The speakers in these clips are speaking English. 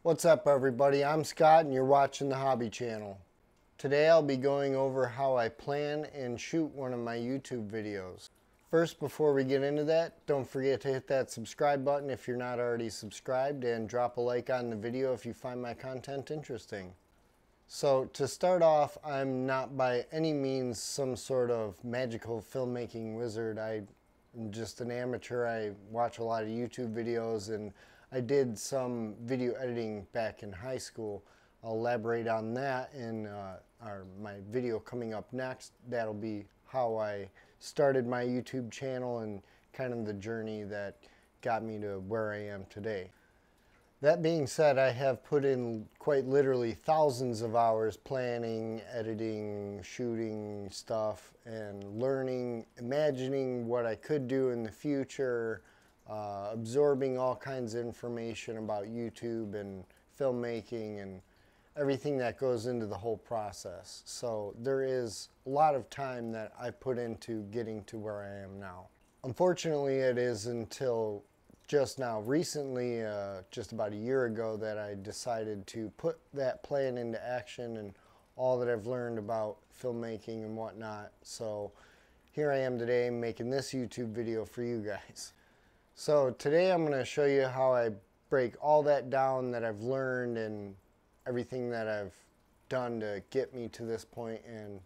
What's up everybody, I'm Scott and you're watching the Hobby Channel. Today I'll be going over how I plan and shoot one of my YouTube videos. First, before we get into that, don't forget to hit that subscribe button if you're not already subscribed, and drop a like on the video if you find my content interesting. So to start off, I'm not by any means some sort of magical filmmaking wizard. I'm just an amateur. I watch a lot of YouTube videos and I did some video editing back in high school. I'll elaborate on that in my video coming up next. That'll be how I started my YouTube channel and kind of the journey that got me to where I am today. That being said, I have put in quite literally thousands of hours planning, editing, shooting stuff, and learning, imagining what I could do in the future, absorbing all kinds of information about YouTube and filmmaking and everything that goes into the whole process. So there is a lot of time that I put into getting to where I am now. Unfortunately, it is until just now recently, just about a year ago, that I decided to put that plan into action and all that I've learned about filmmaking and whatnot. So here I am today making this YouTube video for you guys. So today I'm going to show you how I break all that down that I've learned and everything that I've done to get me to this point, and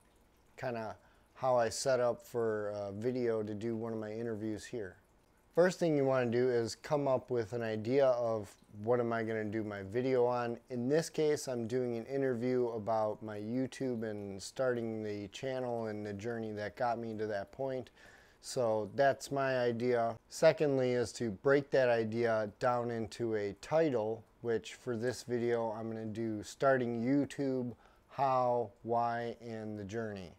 kind of how I set up for a video to do one of my interviews here. First thing you want to do is come up with an idea of what am I going to do my video on. In this case, I'm doing an interview about my YouTube and starting the channel and the journey that got me to that point. So that's my idea. Secondly is to break that idea down into a title, which for this video I'm going to do starting YouTube, how, why, and the journey.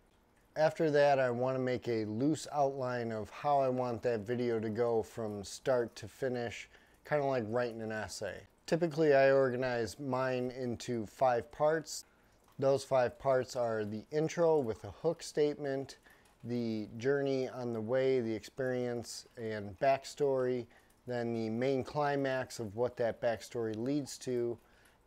After that, I want to make a loose outline of how I want that video to go from start to finish, kind of like writing an essay. Typically I organize mine into 5 parts. Those 5 parts are the intro with a hook statement, the journey on the way, the experience and backstory, then the main climax of what that backstory leads to.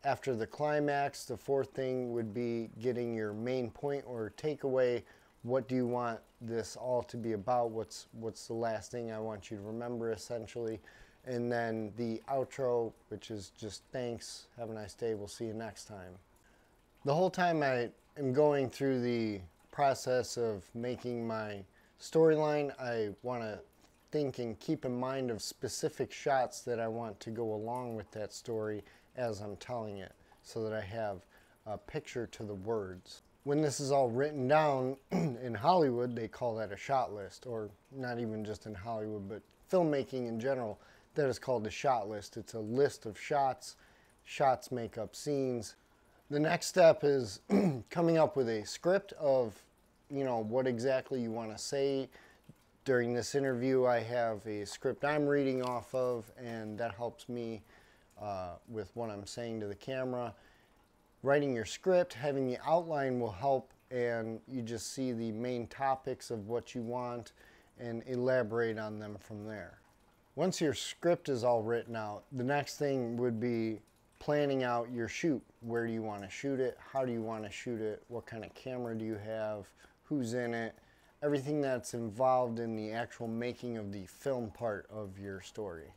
After the climax, the 4th thing would be getting your main point or takeaway. What do you want this all to be about? What's the last thing I want you to remember, essentially? And then the outro, which is just thanks, have a nice day, we'll see you next time. The whole time I am going through the process of making my storyline, I want to think and keep in mind of specific shots that I want to go along with that story as I'm telling it, so that I have a picture to the words. When this is all written down, in Hollywood they call that a shot list, or not even just in Hollywood, but filmmaking in general, that is called a shot list. It's a list of shots. Shots make up scenes. The next step is coming up with a script of, what exactly you want to say. During this interview, I have a script I'm reading off of, and that helps me with what I'm saying to the camera. Writing your script, having the outline will help, and you just see the main topics of what you want and elaborate on them from there. Once your script is all written out, the next thing would be planning out your shoot. Where do you want to shoot it? How do you want to shoot it? What kind of camera do you have? Who's in it? Everything that's involved in the actual making of the film part of your story,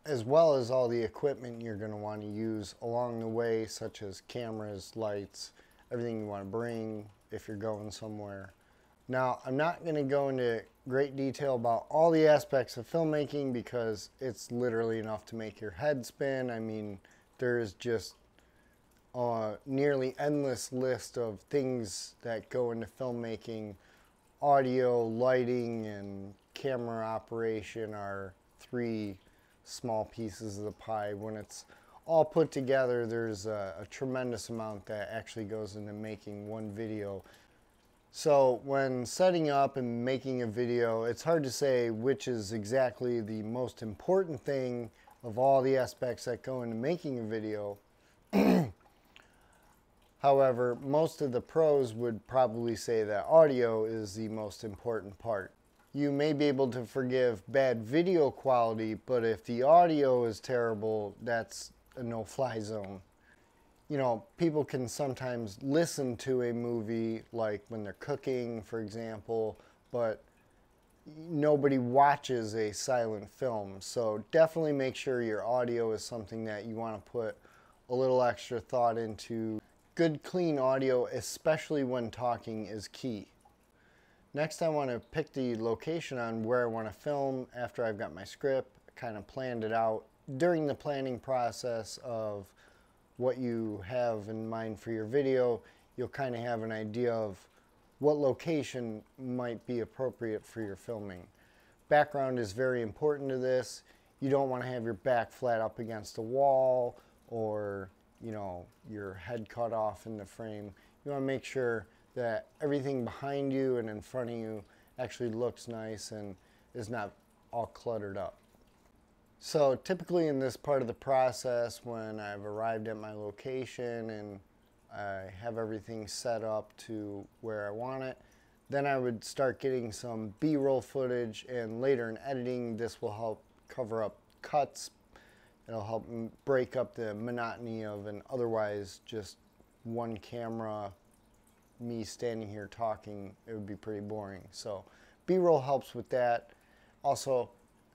as well as all the equipment you're going to want to use along the way, such as cameras, lights, everything you want to bring if you're going somewhere. Now, I'm not going to go into great detail about all the aspects of filmmaking because it's literally enough to make your head spin. I mean, there's just a nearly endless list of things that go into filmmaking. Audio, lighting, and camera operation are 3 small pieces of the pie. When it's all put together, there's a tremendous amount that actually goes into making one video. So when setting up and making a video, it's hard to say which is exactly the most important thing of all the aspects that go into making a video. However, most of the pros would probably say that audio is the most important part. You may be able to forgive bad video quality, but if the audio is terrible, that's a no-fly zone. You know, people can sometimes listen to a movie like when they're cooking, for example, but nobody watches a silent film. So definitely make sure your audio is something that you want to put a little extra thought into. Good clean audio, especially when talking, is key. Next, I want to pick the location on where I want to film after I've got my script, kind of planned it out. During the planning process of what you have in mind for your video, you'll kind of have an idea of what location might be appropriate for your filming. Background is very important to this. You don't want to have your back flat up against a wall or, you know, your head cut off in the frame. You want to make sure that everything behind you and in front of you actually looks nice and is not all cluttered up. So typically in this part of the process, when I've arrived at my location and I have everything set up to where I want it, then I would start getting some B-roll footage, and later in editing this will help cover up cuts. It'll help break up the monotony of an otherwise just one camera, me standing here talking. It would be pretty boring. So B-roll helps with that. Also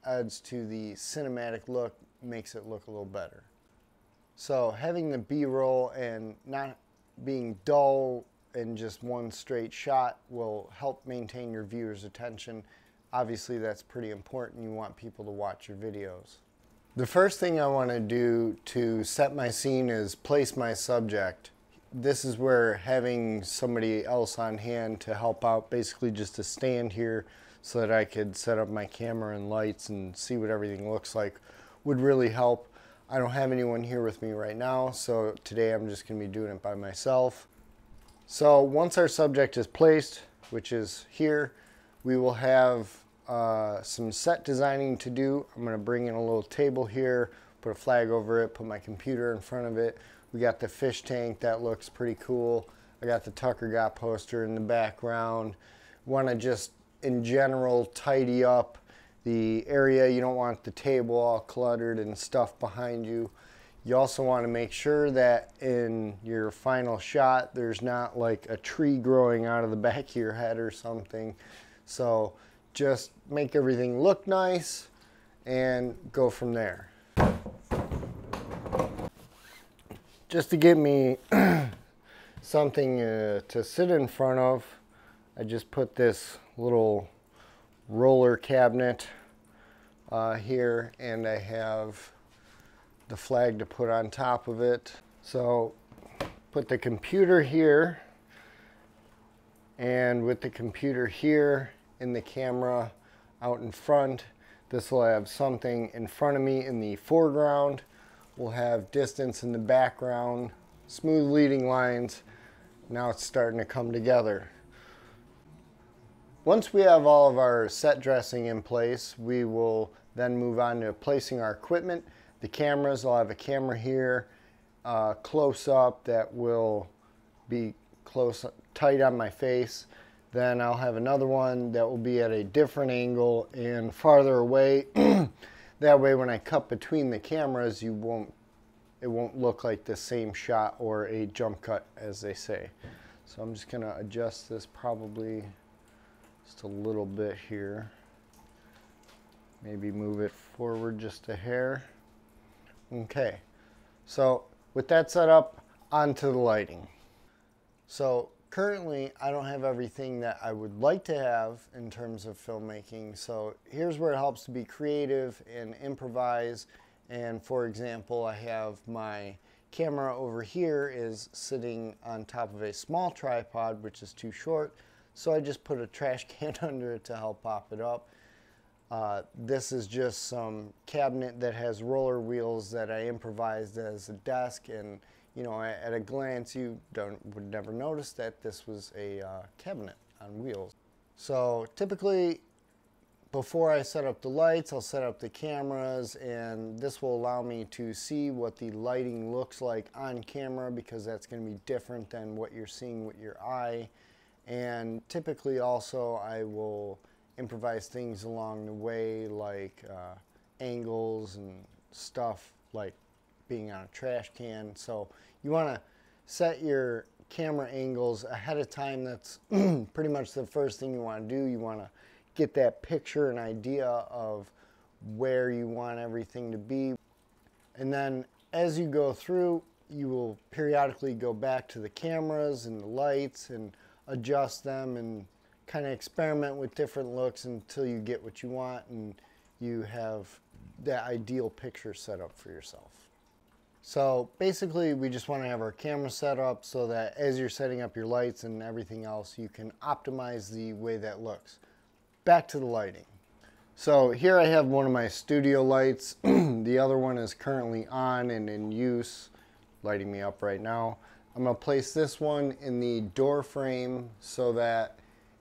adds to the cinematic look, makes it look a little better. So having the B-roll and not being dull in just one straight shot will help maintain your viewers' attention. Obviously that's pretty important. You want people to watch your videos. The first thing I want to do to set my scene is place my subject. This is where having somebody else on hand to help out, basically just to stand here so that I could set up my camera and lights and see what everything looks like, would really help. I don't have anyone here with me right now, so today I'm just going to be doing it by myself. So once our subject is placed, which is here, we will have some set designing to do. I'm going to bring in a little table here, put a flag over it, put my computer in front of it. We got the fish tank, that looks pretty cool. I got the Tucker Got poster in the background. Want to just, in general, tidy up the area. You don't want the table all cluttered and stuff behind you. You also want to make sure that in your final shot there's not like a tree growing out of the back of your head or something. So just make everything look nice and go from there. Just to give me something to sit in front of, I just put this little roller cabinet here, and I have the flag to put on top of it. So put the computer here, and with the computer here in the camera out in front, this will have something in front of me in the foreground. We'll have distance in the background, smooth leading lines. Now it's starting to come together. Once we have all of our set dressing in place, we will then move on to placing our equipment. The cameras, I'll have a camera here, close up, that will be tight on my face. Then I'll have another one that will be at a different angle and farther away. That way when I cut between the cameras, it won't look like the same shot or a jump cut, as they say. So I'm just going to adjust this probably just a little bit here. Maybe move it forward just a hair. Okay, so with that set up, onto the lighting. So currently I don't have everything that I would like to have in terms of filmmaking. So here's where it helps to be creative and improvise. And for example, I have my camera over here is sitting on top of a small tripod, which is too short. So I just put a trash can under it to help pop it up. This is just some cabinet that has roller wheels that I improvised as a desk, and you know, at a glance you would never notice that this was a cabinet on wheels. So typically before I set up the lights, I'll set up the cameras, and this will allow me to see what the lighting looks like on camera, because that's going to be different than what you're seeing with your eye. And typically also I will improvise things along the way, like angles and stuff like being on a trash can. So you want to set your camera angles ahead of time. That's pretty much the first thing you want to do. You want to get that picture and idea of where you want everything to be. And then as you go through, you will periodically go back to the cameras and the lights and adjust them and kind of experiment with different looks until you get what you want and you have that ideal picture set up for yourself. So basically we just want to have our camera set up so that as you're setting up your lights and everything else, you can optimize the way that looks. Back to the lighting. So here I have one of my studio lights. The other one is currently on and in use, lighting me up right now. I'm going to place this one in the door frame so that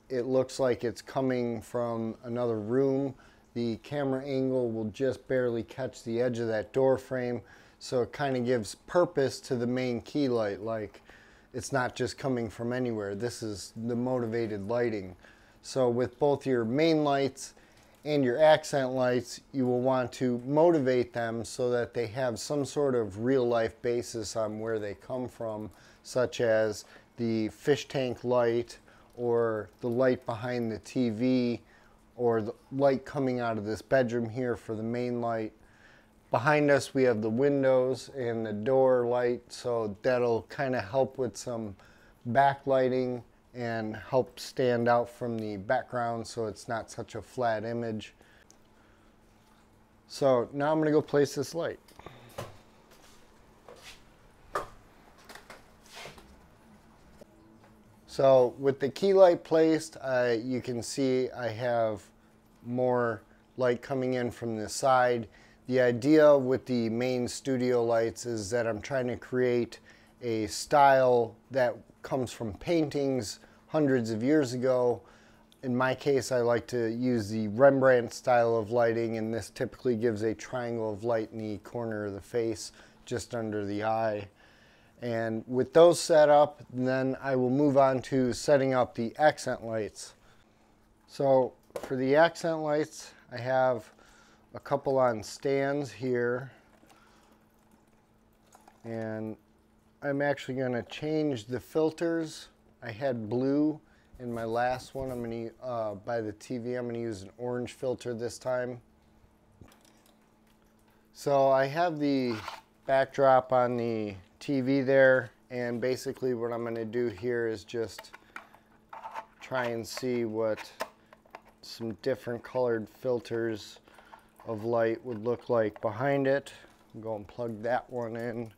it looks like it's coming from another room. The camera angle will just barely catch the edge of that door frame, so it kind of gives purpose to the main key light, like it's not just coming from anywhere. This is the motivated lighting. So with both your main lights and your accent lights, you will want to motivate them so that they have some sort of real life basis on where they come from, such as the fish tank light or the light behind the TV or the light coming out of this bedroom here for the main light. Behind us we have the windows and the door light, so that'll kind of help with some backlighting and help stand out from the background so it's not such a flat image. So now I'm going to go place this light. So with the key light placed, you can see I have more light coming in from the side. The idea with the main studio lights is that I'm trying to create a style that comes from paintings hundreds of years ago. In my case, I like to use the Rembrandt style of lighting, and this typically gives a triangle of light in the corner of the face, just under the eye. And with those set up, then I will move on to setting up the accent lights. So for the accent lights, I have a couple on stands here, and I'm actually going to change the filters. I had blue in my last one. I'm going to by the TV. I'm going to use an orange filter this time. So I have the backdrop on the TV there, and basically what I'm going to do here is just try and see what some different colored filters of light would look like behind it. I'm going to plug that one in.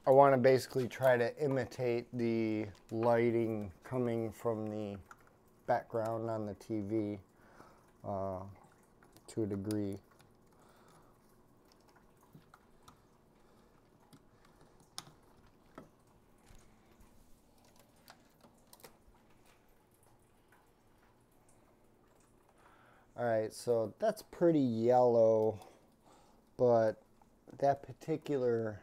I want to basically try to imitate the lighting coming from the background on the TV to a degree. Alright, so that's pretty yellow, but that particular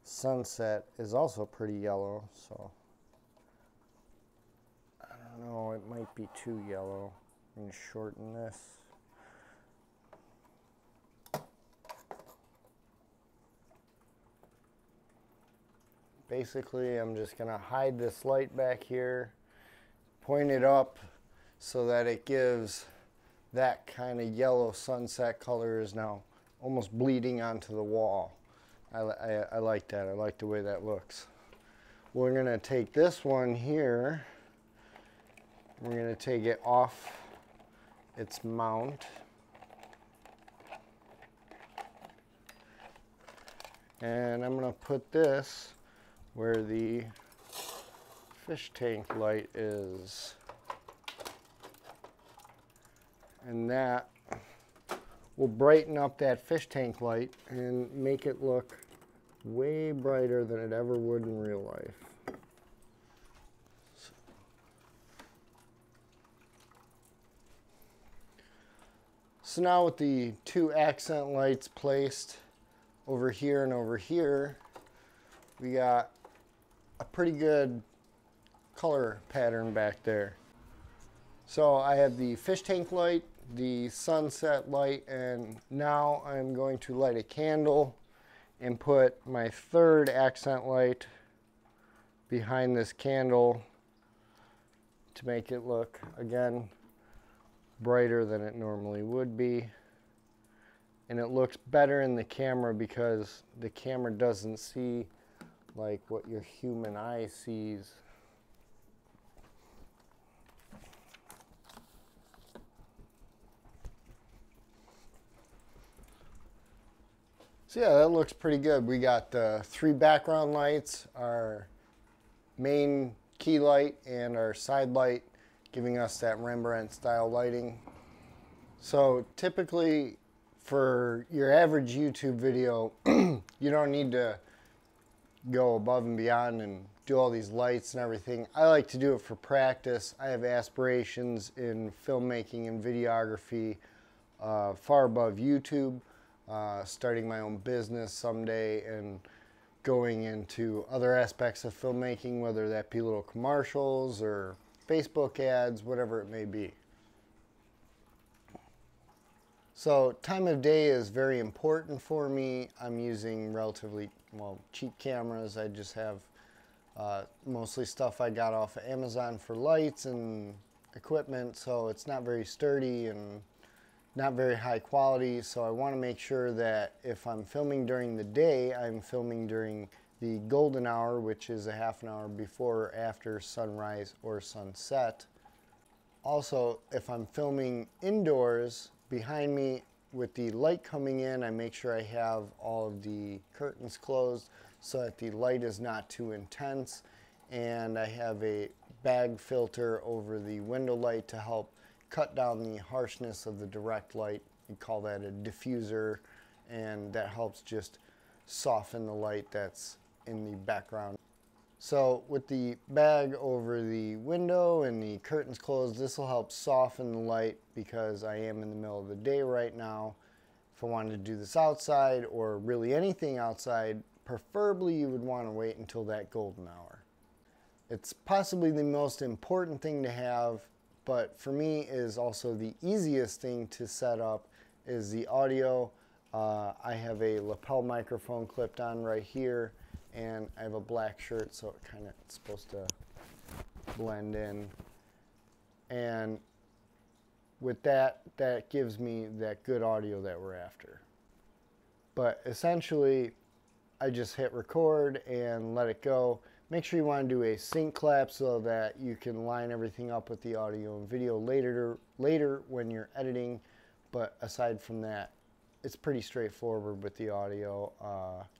sunset is also pretty yellow, so I don't know, it might be too yellow. I'm going to shorten this. Basically, I'm just going to hide this light back here, point it up so that it gives that kind of yellow sunset color is now almost bleeding onto the wall. I like that. I like the way that looks. We're going to take this one here. We're going to take it off its mount. And I'm going to put this where the fish tank light is. And that will brighten up that fish tank light and make it look way brighter than it ever would in real life. So now with the two accent lights placed over here and over here, we got a pretty good color pattern back there. So I have the fish tank light, the sunset light, and now I'm going to light a candle and put my third accent light behind this candle to make it look, again, brighter than it normally would be. And it looks better in the camera because the camera doesn't see like what your human eye sees. So yeah, that looks pretty good. We got the 3 background lights, our main key light, and our side light, giving us that Rembrandt style lighting. So typically for your average YouTube video, you don't need to go above and beyond and do all these lights and everything. I like to do it for practice. I have aspirations in filmmaking and videography far above YouTube. Starting my own business someday and going into other aspects of filmmaking, whether that be little commercials or Facebook ads, whatever it may be. So time of day is very important for me. I'm using relatively, well, cheap cameras. I just have mostly stuff I got off of Amazon for lights and equipment, so it's not very sturdy and not very high quality. So I want to make sure that if I'm filming during the day, I'm filming during the golden hour, which is a half an hour before or after sunrise or sunset. Also, if I'm filming indoors, behind me with the light coming in, I make sure I have all of the curtains closed so that the light is not too intense, and I have a bag filter over the window light to help cut down the harshness of the direct light. You call that a diffuser, and that helps just soften the light that's in the background. So with the bag over the window and the curtains closed, this will help soften the light because I am in the middle of the day right now. If I wanted to do this outside or really anything outside, preferably you would want to wait until that golden hour. It's possibly the most important thing to have, but for me is also the easiest thing to set up is the audio. I have a lapel microphone clipped on right here, and I have a black shirt, so it kind of it's supposed to blend in. And with that, that gives me that good audio that we're after. But essentially, I just hit record and let it go. Make sure you want to do a sync clap so that you can line everything up with the audio and video later when you're editing. But aside from that, it's pretty straightforward with the audio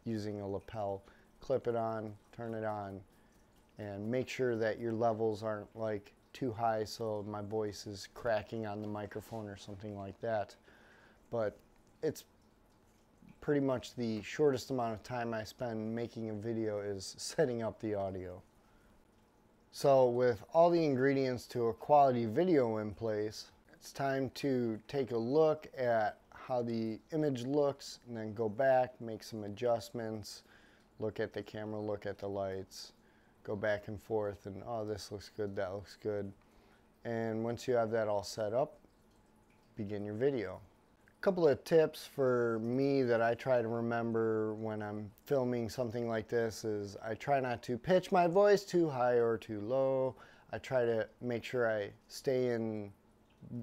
using a lapel. Clip it on, turn it on, and make sure that your levels aren't like too high so my voice is cracking on the microphone or something like that. But it's pretty much the shortest amount of time I spend making a video is setting up the audio. So with all the ingredients to a quality video in place, it's time to take a look at how the image looks and then go back, make some adjustments, look at the camera, look at the lights, go back and forth, and oh, this looks good, that looks good. And once you have that all set up, begin your video. A couple of tips for me that I try to remember when I'm filming something like this is I try not to pitch my voice too high or too low. I try to make sure I stay in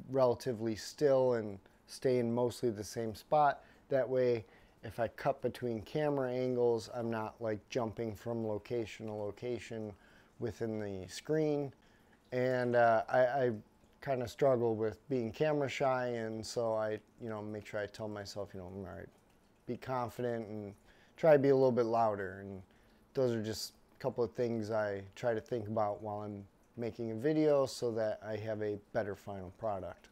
relatively still and stay in mostly the same spot. That way, if I cut between camera angles, I'm not like jumping from location to location within the screen. And I kind of struggle with being camera shy, and so I make sure I tell myself, all right, be confident and try to be a little bit louder. And those are just a couple of things I try to think about while I'm making a video so that I have a better final product.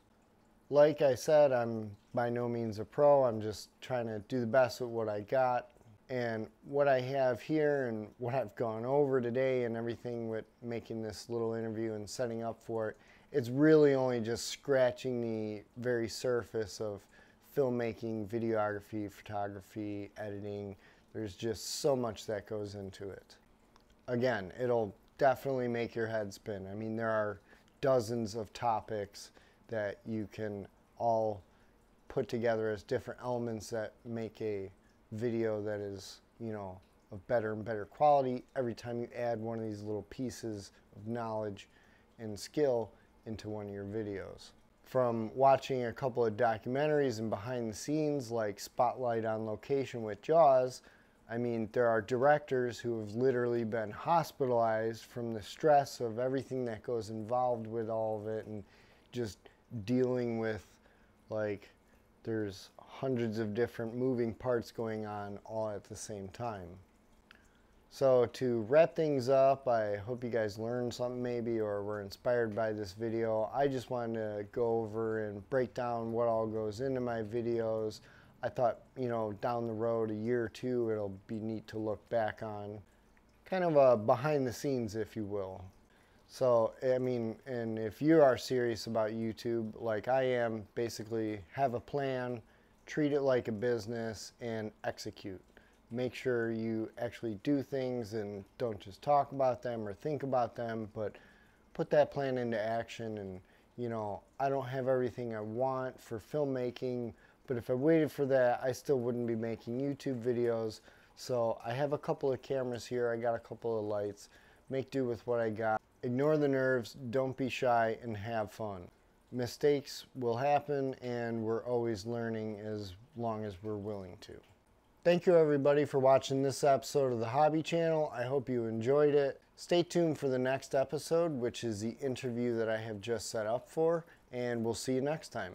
Like I said, I'm by no means a pro. I'm just trying to do the best with what I got. And what I have here and what I've gone over today and everything with making this little interview and setting up for it, it's really only just scratching the very surface of filmmaking, videography, photography, editing. There's just so much that goes into it. Again, it'll definitely make your head spin. I mean, there are dozens of topics that you can all put together as different elements that make a video that is, of better and better quality every time you add one of these little pieces of knowledge and skill into one of your videos. From watching a couple of documentaries and behind the scenes like Spotlight on Location with Jaws, I mean, there are directors who have literally been hospitalized from the stress of everything that goes involved with all of it, and just dealing with, like, there's hundreds of different moving parts going on all at the same time. So to wrap things up, I hope you guys learned something maybe or were inspired by this video. I just wanted to go over and break down what all goes into my videos. I thought, down the road, a year or two, it'll be neat to look back on. Kind of a behind the scenes, if you will. So, I mean, and if you are serious about YouTube, like I am, basically have a plan, treat it like a business, and execute. Make sure you actually do things and don't just talk about them or think about them, but put that plan into action. And, I don't have everything I want for filmmaking, but if I waited for that, I still wouldn't be making YouTube videos. So I have a couple of cameras here. I got a couple of lights. Make do with what I got. Ignore the nerves, don't be shy, and have fun. Mistakes will happen, and we're always learning as long as we're willing to. Thank you everybody for watching this episode of the Hobby Channel. I hope you enjoyed it. Stay tuned for the next episode, which is the interview that I have just set up for, and we'll see you next time.